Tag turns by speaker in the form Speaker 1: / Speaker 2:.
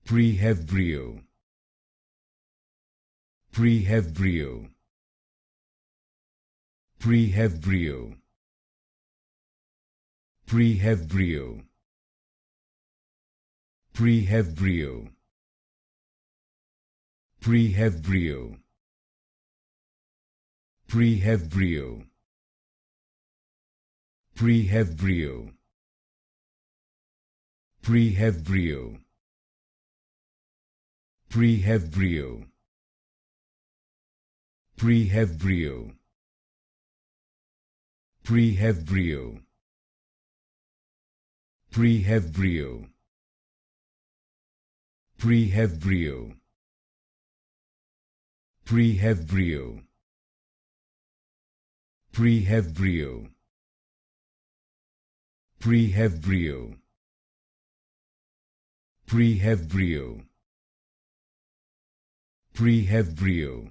Speaker 1: Prehevbrio. Prehevbrio. Prehevbrio. Prehevbrio. Prehevbrio. Prehevbrio. Prehevbrio. Prehevbrio. Prehevbrio. Prehevbrio. Prehevbrio. Prehevbrio. Prehevbrio. Prehevbrio. Prehevbrio. Prehevbrio. Prehevbrio. Prehevbrio. Prehevbrio.